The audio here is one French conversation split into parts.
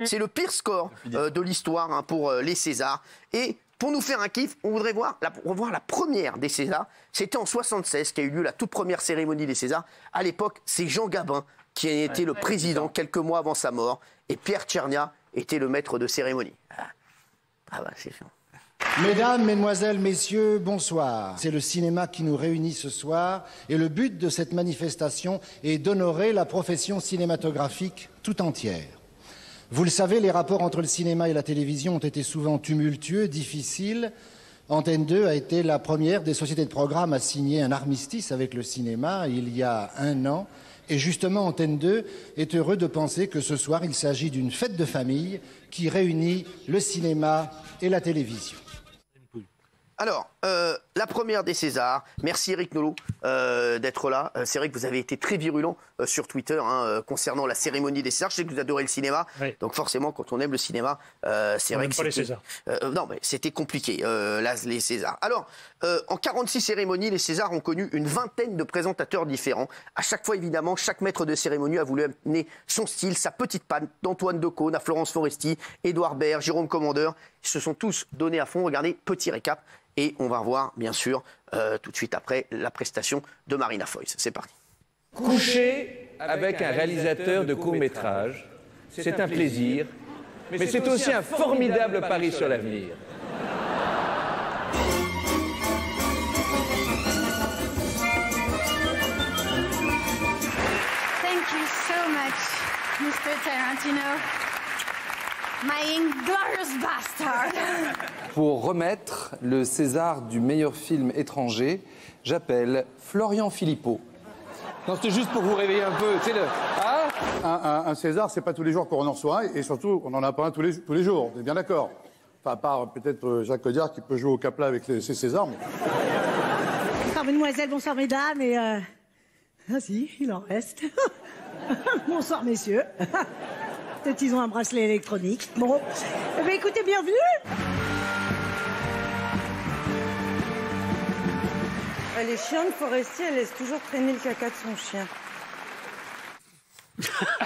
C'est le pire score de l'histoire hein, pour les Césars. Et pour nous faire un kiff, on voudrait revoir la première des Césars. C'était en 76 qu'a eu lieu la toute première cérémonie des Césars. À l'époque, c'est Jean Gabin qui était le président quelques mois avant sa mort. Et Pierre Tchernia était le maître de cérémonie. Ah bah c'est chiant. Mesdames, Mesdemoiselles, Messieurs, bonsoir. C'est le cinéma qui nous réunit ce soir et le but de cette manifestation est d'honorer la profession cinématographique tout entière. Vous le savez, les rapports entre le cinéma et la télévision ont été souvent tumultueux, difficiles. Antenne 2 a été la première des sociétés de programme à signer un armistice avec le cinéma il y a 1 an. Et justement, Antenne 2 est heureux de penser que ce soir, il s'agit d'une fête de famille qui réunit le cinéma et la télévision. Alors, la première des Césars. Merci Eric Nolot d'être là. C'est vrai que vous avez été très virulent sur Twitter hein, concernant la cérémonie des Césars. Je sais que vous adorez le cinéma. Oui. Donc forcément, quand on aime le cinéma, c'est vrai que c'était... les Césars. Non, mais c'était compliqué, là, les Césars. Alors, en 46 cérémonies, les Césars ont connu une vingtaine de présentateurs différents. À chaque fois, évidemment, chaque maître de cérémonie a voulu amener son style, sa petite patte, d'Antoine Decaune à Florence Foresti, Édouard Baird, Jérôme Commandeur. Ils se sont tous donnés à fond. Regardez, petit récap. Et on va revoir, bien sûr, tout de suite après, la prestation de Marina Foïs. C'est parti. Coucher avec un réalisateur de court-métrage, c'est un plaisir, mais c'est aussi un formidable pari sur l'avenir. Thank you so much, Mr. Tarantino. My Inglourious Bastard. Pour remettre le César du meilleur film étranger, j'appelle Florian Philippot. Non, c'était juste pour vous réveiller un peu. Tu sais, un César, c'est pas tous les jours qu'on en reçoit, et surtout, on n'en a pas un tous les jours. On est bien d'accord. Enfin, à part peut-être Jacques Audiard qui peut jouer au Capla avec ses Césars. Mais... Bonsoir, mesdemoiselles, bonsoir, mesdames, et Ah si, il en reste. Bonsoir, messieurs. Peut-être ils ont un bracelet électronique. Bon, eh bien, écoutez, bienvenue. Elle est chiante, Foresti, elle laisse toujours traîner le caca de son chien.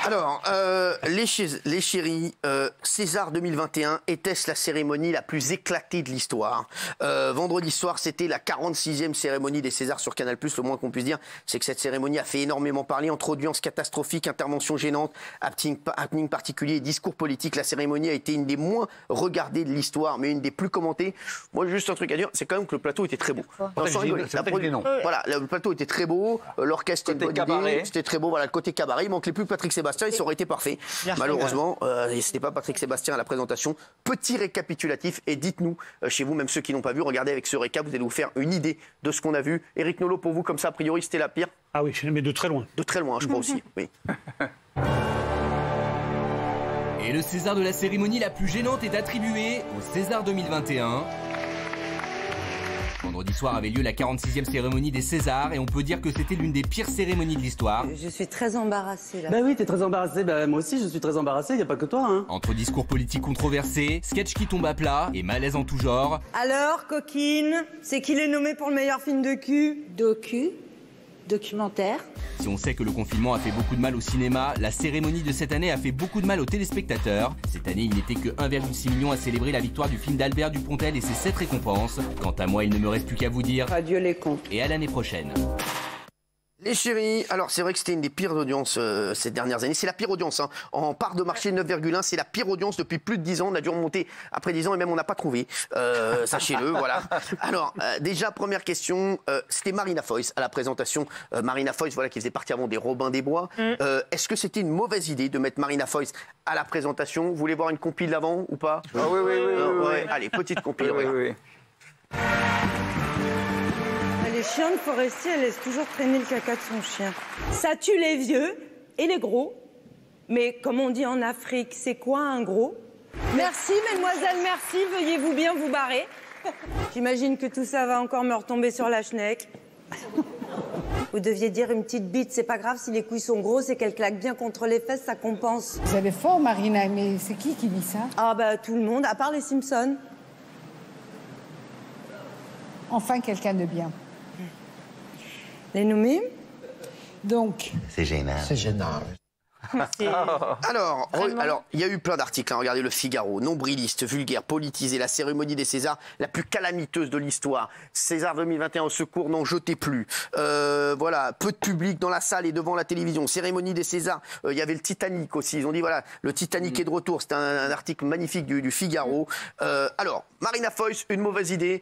Alors, les chéris, César 2021, était-ce la cérémonie la plus éclatée de l'histoire? Vendredi soir, c'était la 46e cérémonie des Césars sur Canal+. Le moins qu'on puisse dire, c'est que cette cérémonie a fait énormément parler. Entre audience catastrophique, interventions gênantes, happening particulier et discours politiques, la cérémonie a été une des moins regardées de l'histoire, mais une des plus commentées. Moi, juste un truc à dire, c'est quand même que le plateau était très beau. Voilà, le plateau était très beau, l'orchestre était bonne idée, c'était très beau. Voilà, le côté cabaret, il manquait plus Patrick Sébastien, ça aurait été parfait. Malheureusement, ce n'est pas Patrick Sébastien à la présentation. Petit récapitulatif et dites-nous, chez vous, même ceux qui n'ont pas vu, regardez avec ce récap, vous allez vous faire une idée de ce qu'on a vu. Éric Nolot, pour vous, comme ça, a priori, c'était la pire? Ah oui, mais de très loin. De très loin, je crois aussi, oui. Et le César de la cérémonie la plus gênante est attribué au César 2021. Vendredi soir avait lieu la 46e cérémonie des Césars et on peut dire que c'était l'une des pires cérémonies de l'histoire. Je suis très embarrassée là. Bah oui, t'es très embarrassée. Bah moi aussi, je suis très embarrassée. Y a pas que toi, hein. Entre discours politiques controversés, sketch qui tombe à plat et malaise en tout genre. Alors, coquine, c'est qui l'est nommé pour le meilleur film de cul? Documentaire. Si on sait que le confinement a fait beaucoup de mal au cinéma, la cérémonie de cette année a fait beaucoup de mal aux téléspectateurs. Cette année, il n'était que 1,6 million à célébrer la victoire du film d'Albert Dupontel et ses 7 récompenses. Quant à moi, il ne me reste plus qu'à vous dire adieu les cons. Et à l'année prochaine. Les chéris, alors c'est vrai que c'était une des pires audiences ces dernières années. C'est la pire audience, hein. En part de marché 9,1, c'est la pire audience depuis plus de 10 ans. On a dû remonter après 10 ans et même on n'a pas trouvé. Sachez-le, voilà. Alors, déjà, première question, c'était Marina Foïs à la présentation. Marina Foïs, voilà, qui faisait partie avant des Robins des Bois. Est-ce que c'était une mauvaise idée de mettre Marina Foïs à la présentation? Vous voulez voir une compile d'avant ou pas? Ah oui. Ouais. Allez, petite compile. Oui. Elle est chiante, Foresti, elle laisse toujours traîner le caca de son chien. Ça tue les vieux et les gros. Mais comme on dit en Afrique, c'est quoi un gros? Merci, mesdemoiselles, merci. Veuillez-vous bien vous barrer. J'imagine que tout ça va encore me retomber sur la schneck. Vous deviez dire une petite bite, c'est pas grave si les couilles sont grosses et qu'elles claquent bien contre les fesses, ça compense. Vous avez fort, Marina, mais c'est qui dit ça? Ah bah tout le monde, à part les Simpsons. Enfin, quelqu'un de bien. Les nommer? Donc... C'est gênant. C'est gênant. Alors, il y a eu plein d'articles. Hein. Regardez Le Figaro, nombriliste, vulgaire, politisé, la cérémonie des Césars la plus calamiteuse de l'histoire. César 2021 au secours, n'en jetez plus. Voilà, peu de public dans la salle et devant la télévision. Cérémonie des Césars. Il y avait le Titanic aussi. Ils ont dit voilà, le Titanic est de retour. C'est un article magnifique du Figaro. Alors, Marina Foïs, une mauvaise idée.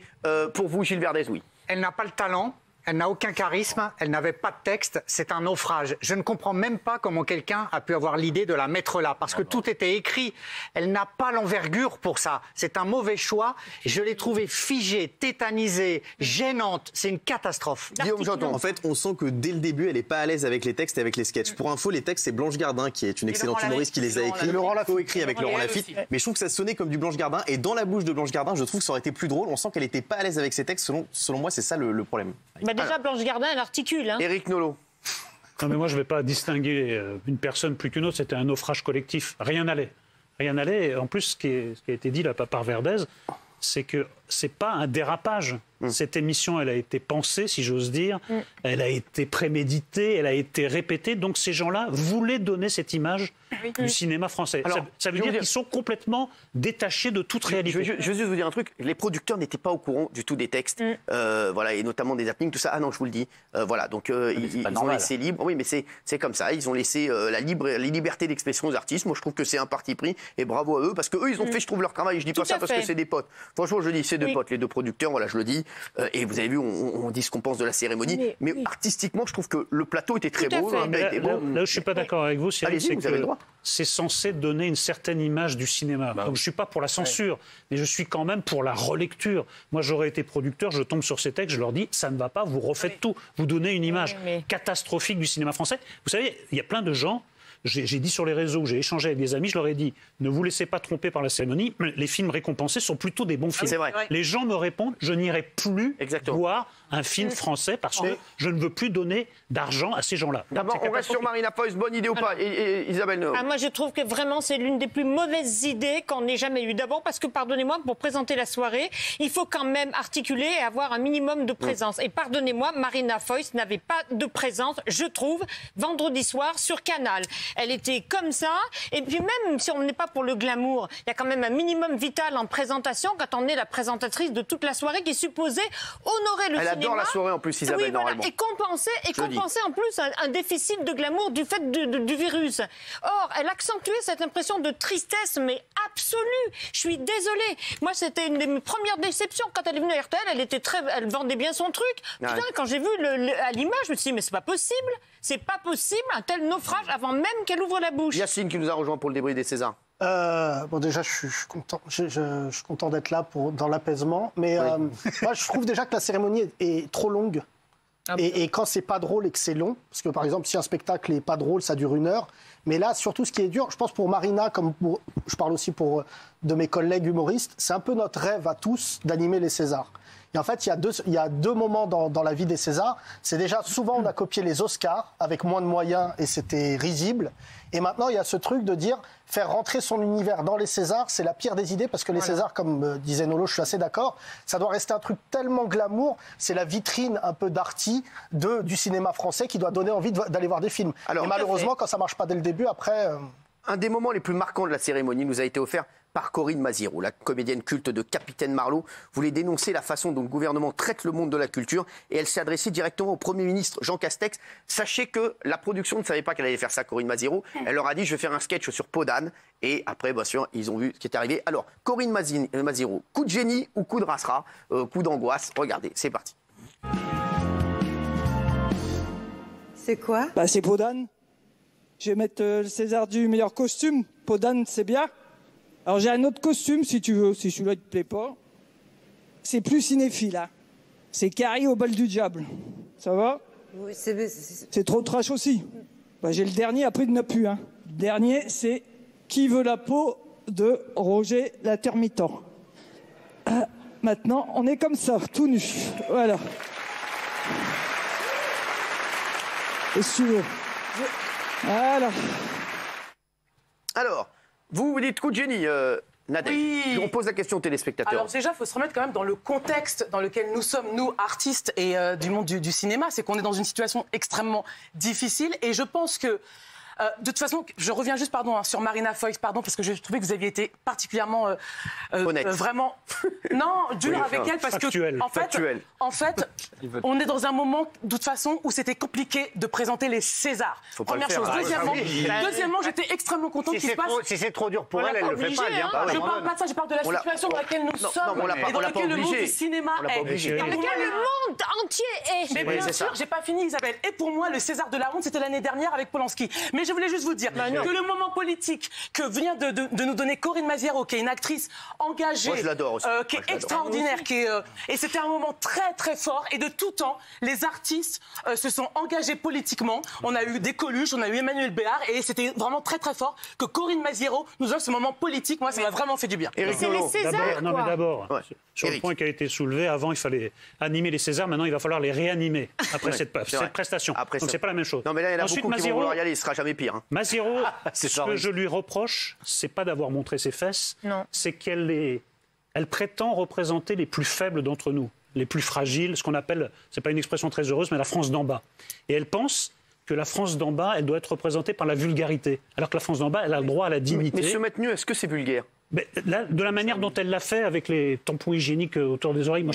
Pour vous, Gilles Verdez, oui. Elle n'a pas le talent. Elle n'a aucun charisme, elle n'avait pas de texte, c'est un naufrage. Je ne comprends même pas comment quelqu'un a pu avoir l'idée de la mettre là, parce que tout était écrit. Elle n'a pas l'envergure pour ça. C'est un mauvais choix. Je l'ai trouvée figée, tétanisée, gênante. C'est une catastrophe. Guillaume Janton. En fait, on sent que dès le début, elle n'est pas à l'aise avec les textes et avec les sketchs. Pour info, les textes, c'est Blanche Gardin, qui est une excellente humoriste, qui les a écrits. Co-écrit avec Laurent Lafitte. Mais je trouve que ça sonnait comme du Blanche Gardin. Et dans la bouche de Blanche Gardin, je trouve que ça aurait été plus drôle. On sent qu'elle n'était pas à l'aise avec ses textes. Selon moi, c'est ça le problème. Bah déjà, Blanche Gardin, elle articule. Hein. Éric Nolot. Non, mais moi, je ne vais pas distinguer une personne plus qu'une autre. C'était un naufrage collectif. Rien n'allait. Rien n'allait. En plus, ce qui a été dit là par Verdez, c'est que ce n'est pas un dérapage. Cette émission, elle a été pensée, si j'ose dire. Elle a été préméditée, elle a été répétée. Donc, ces gens-là voulaient donner cette image du cinéma français. Alors, ça veut dire qu'ils sont complètement détachés de toute réalité. Je veux juste vous dire un truc. Les producteurs n'étaient pas au courant du tout des textes, voilà, et notamment des happenings, tout ça. Ah non, je vous le dis. Voilà, donc ils ont laissé libre. Oui, mais c'est comme ça. Ils ont laissé la liberté d'expression aux artistes. Moi, je trouve que c'est un parti pris. Et bravo à eux, parce qu'eux, ils ont fait, je trouve, leur travail. Je dis pas ça parce que c'est des potes. Franchement, je dis, c'est deux potes, les deux producteurs. Voilà, je le dis. Et vous avez vu, on dit ce qu'on pense de la cérémonie. Mais artistiquement, je trouve que le plateau était très beau. Là où je ne suis pas d'accord avec vous, c'est que c'est censé donner une certaine image du cinéma. Donc, je ne suis pas pour la censure, mais je suis quand même pour la relecture. Moi, j'aurais été producteur, je tombe sur ces textes, je leur dis, ça ne va pas, vous refaites tout. Vous donnez une image catastrophique du cinéma français. Vous savez, il y a plein de gens... J'ai dit sur les réseaux, j'ai échangé avec des amis, je leur ai dit, ne vous laissez pas tromper par la cérémonie, les films récompensés sont plutôt des bons films. C'est vrai. Les gens me répondent, je n'irai plus voir un film français parce que je ne veux plus donner d'argent à ces gens-là. D'abord, on reste sur Marina Foïs, bonne idée ou pas, et Isabelle Nau. Moi, je trouve que vraiment, c'est l'une des plus mauvaises idées qu'on ait jamais eues. D'abord parce que, pardonnez-moi, pour présenter la soirée, il faut quand même articuler et avoir un minimum de présence. Et pardonnez-moi, Marina Foïs n'avait pas de présence, je trouve, vendredi soir sur Canal. Elle était comme ça, et puis même si on n'est pas pour le glamour, il y a quand même un minimum vital en présentation quand on est la présentatrice de toute la soirée qui est supposée honorer le cinéma. Elle adore la soirée en plus, Isabelle, normalement. Et compenser en plus un déficit de glamour du fait du virus. Or, elle accentuait cette impression de tristesse, mais absolue. Je suis désolée. Moi, c'était une de mes premières déceptions. Quand elle est venue à RTL, elle vendait bien son truc. Putain, quand j'ai vu à l'image, je me suis dit, mais c'est pas possible. C'est pas possible, un tel naufrage, avant même qu'elle ouvre la bouche. Yacine qui nous a rejoint pour le débrief des Césars. Bon, déjà, je suis content. Je suis content d'être là dans l'apaisement. Mais moi, je trouve déjà que la cérémonie est trop longue. Et quand c'est pas drôle et que c'est long, parce que par exemple, si un spectacle est pas drôle, ça dure 1 heure. Mais là, surtout, ce qui est dur, je pense pour Marina, je parle aussi de mes collègues humoristes, c'est un peu notre rêve à tous d'animer les Césars. Et en fait, il y a deux moments dans la vie des Césars. C'est déjà, souvent, on a copié les Oscars avec moins de moyens et c'était risible. Et maintenant, il y a ce truc de dire, faire rentrer son univers dans les Césars, c'est la pire des idées parce que les Césars, comme disait Nolo, je suis assez d'accord, ça doit rester un truc tellement glamour. C'est la vitrine un peu d'arty du cinéma français qui doit donner envie d'aller voir des films. Alors, et malheureusement, quand ça marche pas dès le début, après... Un des moments les plus marquants de la cérémonie nous a été offert par Corinne Maziero, la comédienne culte de Capitaine Marlowe, voulait dénoncer la façon dont le gouvernement traite le monde de la culture et elle s'est adressée directement au Premier ministre Jean Castex. Sachez que la production ne savait pas qu'elle allait faire ça, Corinne Maziero. Elle leur a dit, je vais faire un sketch sur Peau d'âne. Et après, bien sûr, ils ont vu ce qui est arrivé. Alors, Corinne Maziero, coup de génie ou coup de rassera, coup d'angoisse. Regardez, c'est parti. C'est quoi ? C'est Peau d'âne. Je vais mettre le César du meilleur costume. Peau d'âne, c'est bien. Alors j'ai un autre costume si tu veux, si celui-là ne te plaît pas. C'est plus cinéphile, hein. C'est Carrie au bal du diable. Ça va ? Oui, c'est trop trash aussi. J'ai le dernier, après il n'y en a plus. Hein. Le dernier, c'est Qui veut la peau de Roger l'Intermittent. Maintenant, on est comme ça, tout nu. Voilà. Et si tu veux. Voilà. Alors, vous dites coup de génie, Nadège. Oui. On pose la question aux téléspectateurs. Alors déjà, il faut se remettre quand même dans le contexte dans lequel nous sommes, nous, artistes et du monde du cinéma. C'est qu'on est dans une situation extrêmement difficile. Et je pense que De toute façon, je reviens juste sur Marina Foïs, parce que je trouvais que vous aviez été particulièrement vraiment dur avec elle, parce que en fait, on est dans un moment de toute façon où c'était compliqué de présenter les Césars. Première chose. Deuxièmement, j'étais extrêmement contente qu'il se passe. Si c'est trop dur pour elle, elle le fait pas. Je parle pas de ça, je parle de la situation dans laquelle nous sommes et dans laquelle le monde du cinéma est. Dans lequel le monde entier est. Mais bien sûr, j'ai pas fini, Isabelle. Et pour moi, le César de la honte, c'était l'année dernière avec Polanski. Mais je voulais juste vous dire que le moment politique que vient de nous donner Corinne Maziero, qui est une actrice engagée, qui est extraordinaire, et c'était un moment très très fort. Et de tout temps, les artistes se sont engagés politiquement. On a eu des Coluche, on a eu Emmanuel Béard, et c'était vraiment très très fort que Corinne Maziero nous offre ce moment politique. Moi, ça m'a vraiment fait du bien. C'est les Césars, Non, mais d'abord, sur le point qui a été soulevé, avant il fallait animer les Césars, maintenant il va falloir les réanimer après cette prestation. Donc c'est pas la même chose. Non, mais là, il y en a beaucoup qui vont vouloir y aller, ce sera jamais pire. Hein. Maziero, ce que je lui reproche, c'est pas d'avoir montré ses fesses, c'est qu'elle prétend représenter les plus faibles d'entre nous, les plus fragiles, ce qu'on appelle, c'est pas une expression très heureuse, mais la France d'en bas. Et elle pense que la France d'en bas, elle doit être représentée par la vulgarité, alors que la France d'en bas, elle a le droit à la dignité. Mais se mettre nu, est-ce que c'est vulgaire? Là, de la manière dont elle l'a fait avec les tampons hygiéniques autour des oreilles, moi,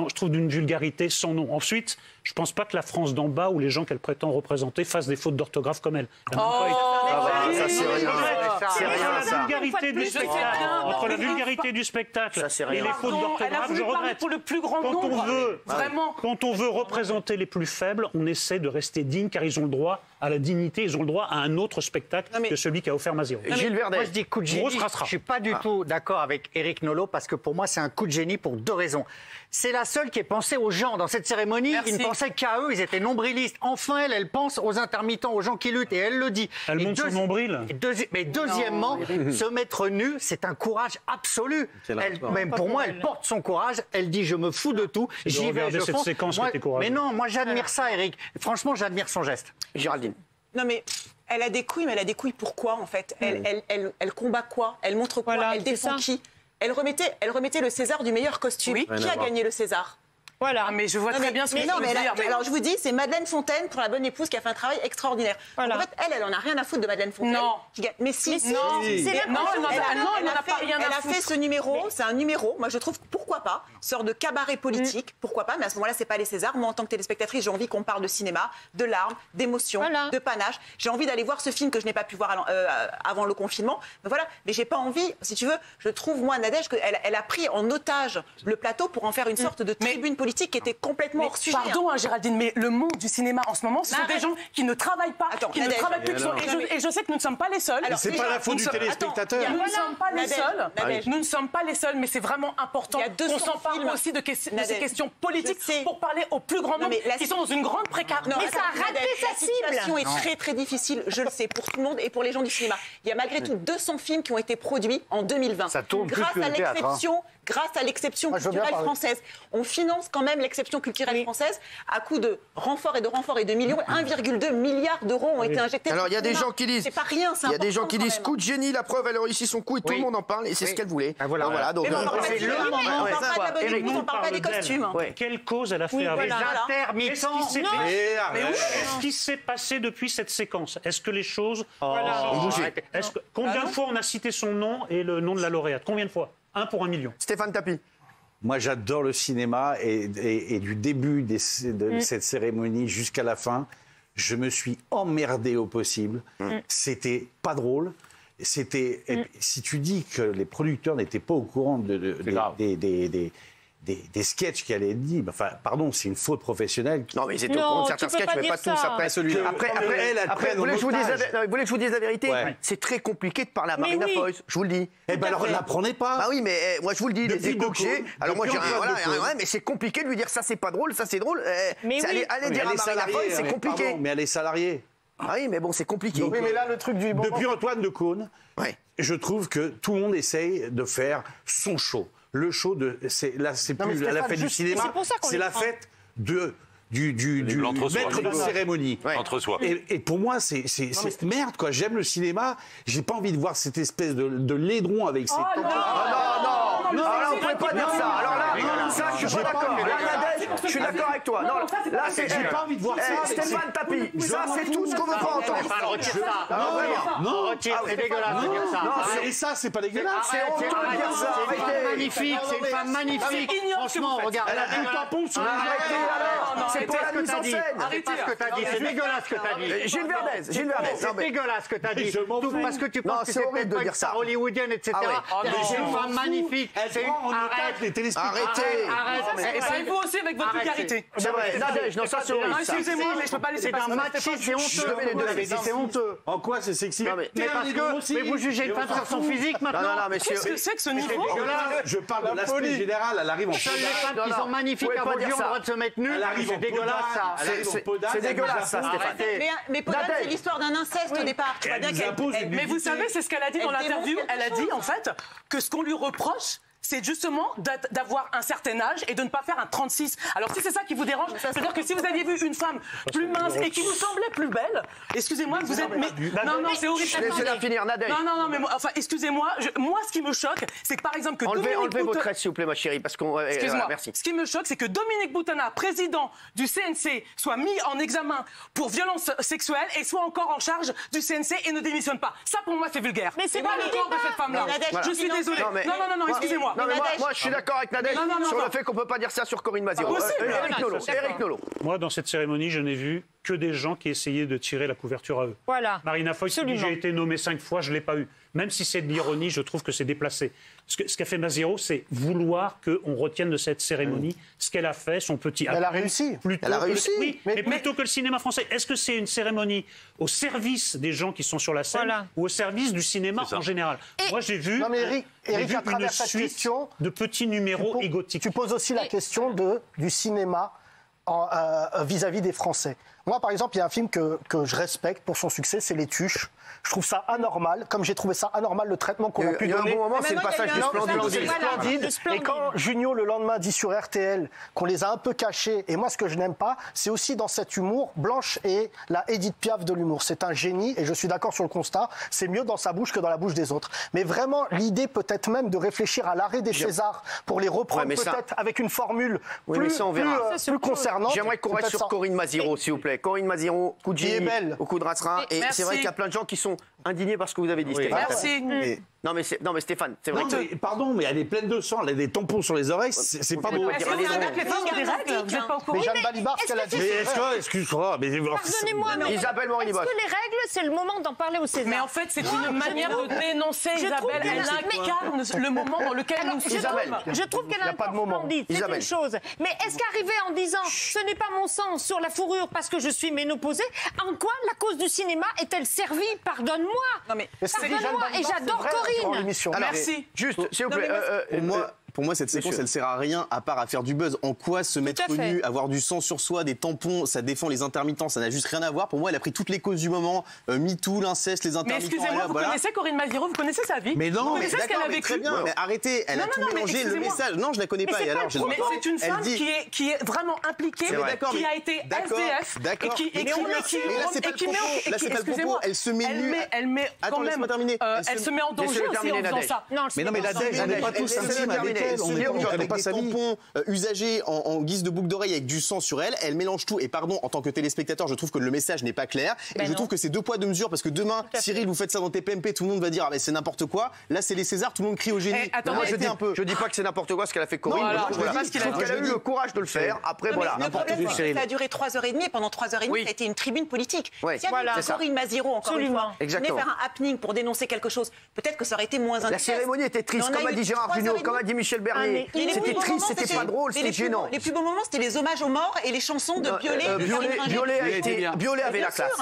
je trouve d'une vulgarité sans nom. Ensuite, je ne pense pas que la France d'en bas ou les gens qu'elle prétend représenter fassent des fautes d'orthographe comme elle. Ça, c'est rien. C'est rien, ça. Entre la vulgarité du spectacle et les fautes d'orthographe, je regrette. Pour le plus grand nombre, quand on veut représenter les plus faibles, on essaie de rester digne, car ils ont le droit à la dignité, ils ont le droit à un autre spectacle que celui qu'a offert Maziero. Gilles Verdet. Moi, je dis coup de génie. Je ne suis pas du tout d'accord avec Éric Nolot, parce que pour moi, c'est un coup de génie pour deux raisons. C'est la seule qui ait pensé aux gens dans cette cérémonie. Ils ne pensaient qu'à eux, ils étaient nombrilistes. Enfin, elle pense aux intermittents, aux gens qui luttent, et elle le dit. Elle montre son nombril. Mais deuxièmement, se mettre nu, c'est un courage absolu. Même pour moi, elle porte son courage. Elle dit, je me fous de tout. J'y vais, je fonce. Mais non, moi j'admire ça, Éric. Franchement, j'admire son geste. Géraldine. Non mais elle a des couilles, mais elle a des couilles pourquoi en fait? Elle combat quoi? Elle montre quoi? Elle défend qui? Elle remettait le César du meilleur costume. Qui a gagné le César? Voilà, mais je vois très bien ce que tu veux dire. Alors je vous dis, c'est Madeleine Fontaine pour La Bonne Épouse qui a fait un travail extraordinaire. En fait, elle en a rien à foutre de Madeleine Fontaine. Non. Mais si. Elle a fait ce numéro, c'est un numéro, moi je trouve, pourquoi pas, sorte de cabaret politique, pourquoi pas, mais à ce moment-là, c'est pas les Césars. Moi, en tant que téléspectatrice, j'ai envie qu'on parle de cinéma, de larmes, d'émotions, de panache. J'ai envie d'aller voir ce film que je n'ai pas pu voir avant le confinement. Mais voilà, mais j'ai pas envie, si tu veux, je trouve, moi, Nadège, qu'elle a pris en otage le plateau pour en faire une sorte de tribune politique qui était complètement hors sujet. Pardon, Géraldine, mais le monde du cinéma en ce moment, ce sont des gens qui ne travaillent pas, qui ne travaillent plus. Et je sais que nous ne sommes pas les seuls. C'est pas la faute du téléspectateur. Nous ne sommes pas les seuls. Nous ne sommes pas les seuls, mais c'est vraiment important qu'on s'empare aussi de ces questions politiques pour parler au plus grand nombre qui sont dans une grande précarité. Mais ça a raté sa cible. La situation est très très difficile, je le sais, pour tout le monde et pour les gens du cinéma. Il y a malgré tout 200 films qui ont été produits en 2020. Ça tourne plus que le théâtre. Grâce à l'exception culturelle française. On finance quand même l'exception culturelle française à coup de renforts et de millions. 1,2 milliard d'euros ont été injectés. Alors il y a des gens qui disent. C'est pas rien, c'est il y a des gens qui disent coup de génie, la preuve, elle a réussi son coup et tout le monde en parle et c'est ce qu'elle voulait. Voilà, donc. On parle pas de La Bonne Épouse, on parle pas des costumes. Quelle cause elle a fait avec intermittents. Qu'est-ce qui s'est passé depuis cette séquence? Est-ce que les choses ont bougé? Combien de fois on a cité son nom et le nom de la lauréate? Combien de fois? 1 pour 1 million. Stéphane Tapi. Moi, j'adore le cinéma et du début de cette cérémonie jusqu'à la fin, je me suis emmerdé au possible. C'était pas drôle. C'était si tu dis que les producteurs n'étaient pas au courant des sketchs qui allaient être dit, enfin, pardon, c'est une faute professionnelle. Non, mais ils étaient au courant de certains sketchs, mais pas tous. Après, celui-là. Après, vous voulez que je vous dise la vérité? C'est très compliqué de parler à Marina Foïs, je vous le dis. Eh ben alors, l'apprenez pas. Bah oui, mais moi, je vous le dis, les échos que j'ai. Alors moi, j'ai rien, mais c'est compliqué de lui dire ça, c'est pas drôle, ça, c'est drôle. Allez dire à Marina Foïs, c'est compliqué. Mais elle est salariée. Ah oui, mais bon, c'est compliqué. Oui, mais là, le truc du... Depuis Antoine de Caunes, je trouve que tout le monde essaye de faire son show. Le show là, c'est plus la fête du cinéma, c'est la fête du maître de cérémonie. Entre-soi. Et pour moi, c'est merde, quoi. J'aime le cinéma, j'ai pas envie de voir cette espèce de laidron avec ses... Non, Alors là, on ne pouvait pas dire ça. Alors là, ça, je suis pas d'accord. Là, Nadège, je suis d'accord avec toi. Non, là, c'est. J'ai pas envie de voir ça. Stéphane Tapi, ça, c'est tout ce qu'on veut pas entendre. Non, vraiment. Non, c'est dégueulasse de dire ça. Et ça, c'est pas dégueulasse. C'est honteux de dire ça. C'est magnifique, c'est une femme magnifique. Franchement, regarde. Elle a du tampon sur les Arrêtez, c'est pour la mise en scène. Arrêtez ce que t'as dit, c'est dégueulasse ce que t'as dit. Gilles Verdez. C'est dégueulasse ce que t'as dit. Tout parce que tu penses que c'est horrible de dire ça. hollywoodienne, etc. C'est une femme magnifique. Arrête les téléspectateurs. Arrêtez. Et ça, il faut aussi avec votre vulgarité. C'est vrai, Nadège, non, ça c'est horrible. Excusez-moi, mais je peux pas laisser passer. C'est honteux. C'est honteux. En quoi c'est sexy? Mais parce que vous jugez une femme sur son physique maintenant. Non, mais qu'est-ce que c'est que ce niveau? Je parle de l'aspect général, elle arrive en Seules les femmes qui sont magnifiques à votre vue ont le droit de se mettre nues. C'est dégueulasse ça. C'est dégueulasse ça, Stéphane. Mais Podane, c'est l'histoire d'un inceste au départ. Tu vois bien qu'elle. Mais vous savez, c'est ce qu'elle a dit dans l'interview. Elle a dit en fait que ce qu'on lui reproche, c'est justement d'avoir un certain âge et de ne pas faire un 36. Alors si c'est ça qui vous dérange, c'est-à-dire que si vous aviez vu une femme plus mince et qui vous semblait plus belle, excusez-moi, vous êtes... Non, c'est horrible. Laissez-la finir, Nadège. Non, mais enfin, excusez-moi, moi ce qui me choque, c'est que par exemple que Enlevez votre tresse, s'il vous plaît, ma chérie, parce qu'on... Excusez-moi, merci. Ce qui me choque, c'est que Dominique Boutonnat, président du CNC, soit mis en examen pour violence sexuelle et soit encore en charge du CNC et ne démissionne pas. Ça, pour moi, c'est vulgaire. Mais c'est pas le corps de cette femme-là. Je suis désolée. Non, excusez-moi. Non, mais moi, je suis d'accord avec Nadège sur le fait qu'on ne peut pas dire ça sur Corinne Maziero. Éric Nolot. Moi, dans cette cérémonie, je n'ai vu que des gens qui essayaient de tirer la couverture à eux. Voilà. Marina Foïs dit j'ai été nommée 5 fois, je ne l'ai pas eu. Même si c'est de l'ironie, je trouve que c'est déplacé. Ce qu'a fait Maziero, c'est vouloir qu'on retienne de cette cérémonie ce qu'elle a fait, son petit... Elle a réussi. Elle a réussi. Oui, mais plutôt que le cinéma français. Est-ce que c'est une cérémonie au service des gens qui sont sur la scène ou au service du cinéma en général? Moi, j'ai vu, Eric, à travers cette question, de petits numéros égotiques. Tu poses aussi la question du cinéma vis-à-vis des Français. Moi, par exemple, il y a un film que je respecte pour son succès, c'est Les Tuches. Je trouve ça anormal, comme j'ai trouvé ça anormal le traitement qu'on a pu donner. Il y a un bon moment, c'est le passage de Splendide. Et quand Junio, le lendemain, dit sur RTL qu'on les a un peu cachés, et moi, ce que je n'aime pas, c'est aussi dans cet humour, Blanche est la Édith Piaf de l'humour. C'est un génie, et je suis d'accord sur le constat, c'est mieux dans sa bouche que dans la bouche des autres. Mais vraiment, l'idée peut-être même de réfléchir à l'arrêt des Césars pour les reprendre peut-être avec une formule plus concernante. J'aimerais qu'on reste sur Corinne Maziero, s'il vous plaît. Corinne Maziero, coup de génie, au coup de Rasserin. Et c'est vrai qu'il y a plein de gens qui sont indignés par ce que vous avez dit, Stéphane. Merci. Non mais Stéphane, c'est vrai que... Pardon, mais elle est pleine de sang, elle a des tampons sur les oreilles, c'est pas beau. Est-ce que les femmes ont des règles? Vous n'êtes pas au courant? Mais Jeanne Balibar, ce qu'elle a dit... Excuse-moi, mais... Pardonnez-moi, mais Isabelle Morini-Bosch. Est-ce que les règles, c'est le moment d'en parler au César? Mais en fait, c'est une manière de dénoncer, Isabelle. Elle incarne le moment dans lequel nous sommes. Je trouve qu'elle a un corps splendide, c'est une chose. Mais est-ce qu'arriver en disant « ce n'est pas mon sang sur la fourrure parce que je suis ménopausée », en quoi la cause du cinéma est-elle servie? Pardonne-moi. Pardonne-moi, et j'adore Corinne. Merci. Juste, s'il vous plaît, Pour moi, cette séquence, elle sert à rien à part à faire du buzz. En quoi se mettre nu, avoir du sang sur soi, des tampons, ça défend les intermittents, ça n'a juste rien à voir. Pour moi, elle a pris toutes les causes du moment, MeToo, l'inceste, les intermittents. Mais excusez-moi, vous connaissez Corinne Maziero, vous connaissez sa vie? Mais non, mais c'est ce qu'elle a vécu. Très bien, mais arrêtez, elle a tout mélangé, le message. Non, je la connais pas. Et alors, mais c'est une femme qui est vraiment impliquée, qui a été SDF, et qui mais là, c'est pas le propos. Elle se met nue. Elle met quand même. Elle se met en danger aussi en faisant ça. Mais non, mais Nadège, on n'est pas tous intimes avec elle. Avec des tampons usagés en guise de boucle d'oreille avec du sang sur elle, elle mélange tout. Et pardon, en tant que téléspectateur, je trouve que le message n'est pas clair. Et je trouve que c'est 2 poids 2 mesures parce que demain, Cyril, vous faites ça dans TPMP, tout le monde va dire ah mais c'est n'importe quoi. Là, c'est les Césars, tout le monde crie au génie. Je dis pas que c'est n'importe quoi ce qu'elle a fait Corinne. Je trouve qu'elle a eu le courage de le faire. Après voilà. Le problème, c'est que ça a duré 3h30 et pendant 3h30, ça a été une tribune politique. Si Corinne Maziero, encore une fois, venait faire un happening pour dénoncer quelque chose, peut-être que ça aurait été moins intéressant. La cérémonie était triste, comme a dit Gérard Jugnot, comme a dit Michel Bernier. C'était triste, c'était pas drôle, c'était gênant. Les plus beaux moments, c'était les hommages aux morts et les chansons de Biolay. Biolay avait la classe.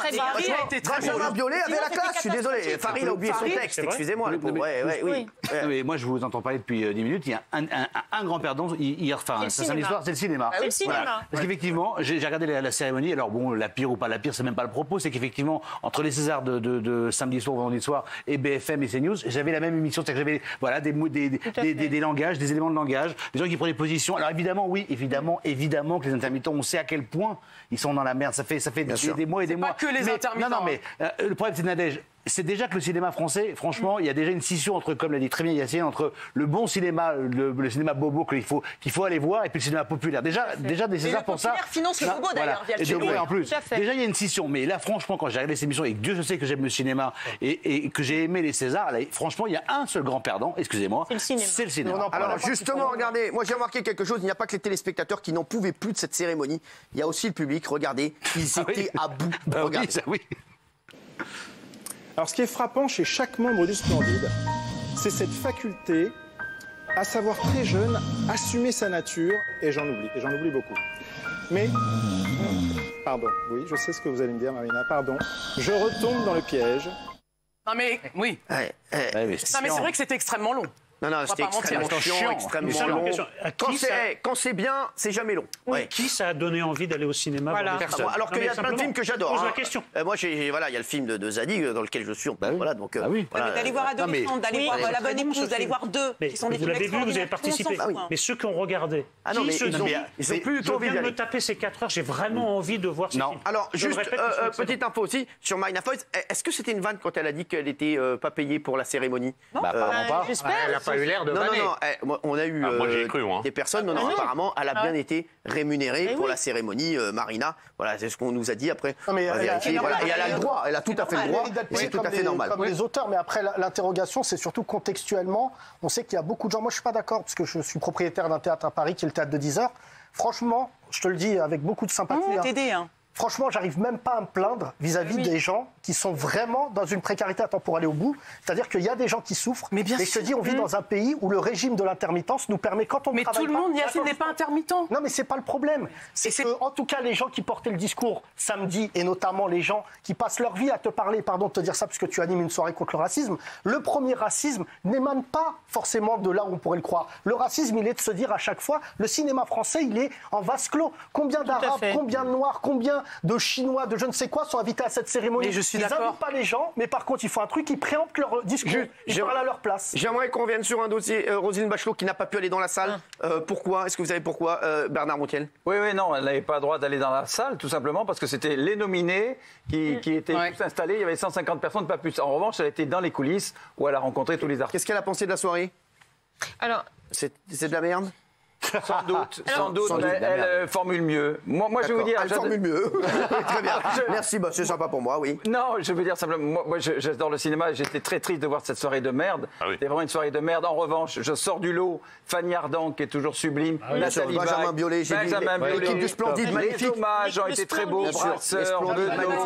Benjamin Biolay avait la classe, je suis désolé. Farid a oublié son texte, excusez-moi. Oui. Mais moi, je vous entends parler depuis 10 minutes. Il y a un grand perdant hier, enfin, ça samedi soir, c'est le cinéma. C'est le cinéma. Parce qu'effectivement, j'ai regardé la cérémonie. Alors bon, la pire ou pas la pire, c'est même pas le propos. C'est qu'effectivement, entre les Césars de samedi soir, vendredi soir et BFM et CNews, j'avais la même émission. C'est-à-dire que j'avais des langages, des éléments de langage, des gens qui prenaient position. Alors évidemment, oui, évidemment que les intermittents, on sait à quel point ils sont dans la merde. Ça fait des mois et des mois. Pas que les intermittents. Non, mais le problème, c'est Nadège. c'est déjà que le cinéma français, franchement, il y a déjà une scission entre, comme l'a dit très bien Yacine, entre le bon cinéma, le cinéma bobo qu'il faut aller voir, et puis le cinéma populaire. Déjà des Césars pour ça. Le populaire finance le bobo d'ailleurs, via le cinéma. En plus, déjà il y a une scission. Mais là, franchement, quand j'ai regardé cette émission, et que Dieu je sais que j'aime le cinéma, et que j'ai aimé les Césars, là, franchement, il y a un seul grand perdant, excusez-moi, c'est le cinéma. Alors justement, regardez, moi j'ai remarqué quelque chose, il n'y a pas que les téléspectateurs qui n'en pouvaient plus de cette cérémonie, il y a aussi le public, regardez, ils étaient à bout. Regardez. Oui. Alors, ce qui est frappant chez chaque membre du Splendide, c'est cette faculté à savoir très jeune assumer sa nature, et j'en oublie beaucoup. Mais, pardon, oui, je sais ce que vous allez me dire, Marina, pardon, je retombe dans le piège. Non mais, oui. Mais c'est vrai que c'était extrêmement long. Non, c'était extrêmement chiant, extrêmement long. Quand c'est bien, c'est jamais long. Oui. Qui ça a donné envie d'aller au cinéma? Voilà. Personne. Alors qu'il y a plein de films que j'adore. Pose la question. Moi, il y a le film de Zadig dans lequel je suis. Voilà, donc. D'aller voir Adolescente, d'aller voir La Bonne Épouse, d'aller voir Deux, qui sont des films extraordinaires. Vous l'avez vu, vous avez participé. Mais ceux qui ont regardé, ils ont plus envie de me taper ces 4 heures. J'ai vraiment envie de voir ces films. Alors, juste petite info aussi sur Marina Foïs. Est-ce que c'était une vanne quand elle a dit qu'elle n'était pas payée pour la cérémonie? Apparemment pas. Elle n'a pas eu l'air de vanner. On a eu des personnes, apparemment, elle a bien été rémunérée pour la cérémonie, Marina. Voilà, c'est ce qu'on nous a dit après. Et elle a le droit, elle a tout à fait le droit, c'est tout à fait normal. Comme les auteurs, mais après l'interrogation, c'est surtout contextuellement. On sait qu'il y a beaucoup de gens, moi je suis pas d'accord, parce que je suis propriétaire d'un théâtre à Paris qui est le théâtre de 10 heures. Franchement, je te le dis avec beaucoup de sympathie. Franchement, j'arrive même pas à me plaindre vis-à-vis des gens qui sont vraiment dans une précarité. Attends, pour aller au bout, c'est-à-dire qu'il y a des gens qui souffrent. Mais je te dis, on vit dans un pays où le régime de l'intermittence nous permet, quand on travaille pas... Mais tout le monde, Yacine, n'est pas intermittent. Non, mais c'est pas le problème. C'est que, en tout cas, les gens qui portaient le discours samedi, et notamment les gens qui passent leur vie à te parler, pardon de te dire ça parce que tu animes une soirée contre le racisme, le premier racisme n'émane pas forcément de là où on pourrait le croire. Le racisme, il est de se dire à chaque fois, le cinéma français, il est en vase clos. Combien d'Arabes, combien de Noirs, combien de Chinois, de je ne sais quoi, sont invités à cette cérémonie. Mais je suis ils d'accord. n'invitent pas les gens, mais par contre, ils font un truc, ils préemptent leur discours. Ils parlent à leur place. J'aimerais qu'on revienne sur un dossier. Roselyne Bachelot qui n'a pas pu aller dans la salle. Pourquoi? Est-ce que vous savez pourquoi, Bernard Montiel? Oui, non, elle n'avait pas le droit d'aller dans la salle, tout simplement parce que c'était les nominés qui étaient tous installés. Il y avait 150 personnes, pas plus. En revanche, elle était dans les coulisses où elle a rencontré tous les artistes. Qu'est-ce qu'elle a pensé de la soirée? Alors, c'est de la merde? Sans doute, mais elle formule mieux. Moi je vais vous dire... Elle formule mieux. Très bien. Merci, c'est sympa pour moi, oui. Non, je veux dire simplement, moi j'adore le cinéma, j'étais très triste de voir cette soirée de merde. C'était vraiment une soirée de merde. En revanche, je sors du lot, Fanny Ardant qui est toujours sublime, Nathalie Benjamin Biolay, l'équipe du Splendide, magnifique. Les hommages ont été très beaux, Brasseur,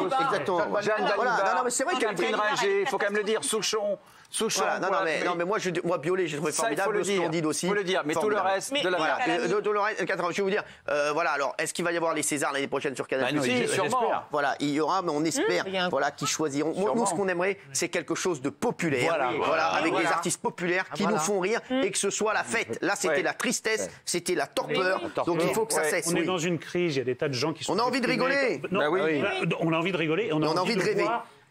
exactement. Jeanne Dalibar, c'est vrai Catherine Ringer, il faut quand même le dire, Souchon. Voilà, non, mais moi Biolay, j'ai trouvé formidable, Splendide aussi. Il faut le dire, mais tout le reste de la voilà, je vais vous dire, voilà, alors, est-ce qu'il va y avoir les Césars l'année prochaine sur Canal+? Oui, sûrement. Voilà, il y aura, mais on espère, voilà, qu'ils choisiront. Nous, ce qu'on aimerait, c'est quelque chose de populaire, voilà, avec des artistes populaires qui nous font rire et que ce soit la fête. Là, c'était la tristesse, c'était la torpeur, donc il faut que ça cesse. On est dans une crise, il y a des tas de gens qui sont... On a envie de rigoler. On a envie de rigoler et on a envie de rêver.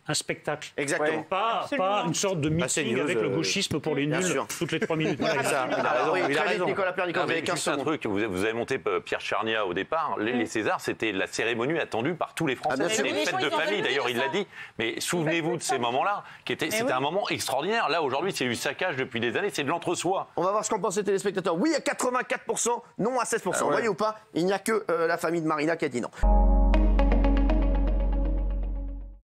Un spectacle. Exactement. Pas une sorte de meeting avec le gauchisme pour les nuls toutes les 3 minutes. Il a raison. Nicolas Pierre, vous avez 15 secondes. Un truc, vous avez monté Pierre Charnia au départ. Les Césars, c'était la cérémonie attendue par tous les Français. C'était une fête de famille, d'ailleurs, il l'a dit. Mais souvenez-vous de ces moments-là, c'était un moment extraordinaire. Là, aujourd'hui, c'est du saccage depuis des années, c'est de l'entre-soi. On va voir ce qu'en pensent les téléspectateurs. Oui à 84%, non à 16%. Vous voyez ou pas? Il n'y a que la famille de Marina qui a dit non.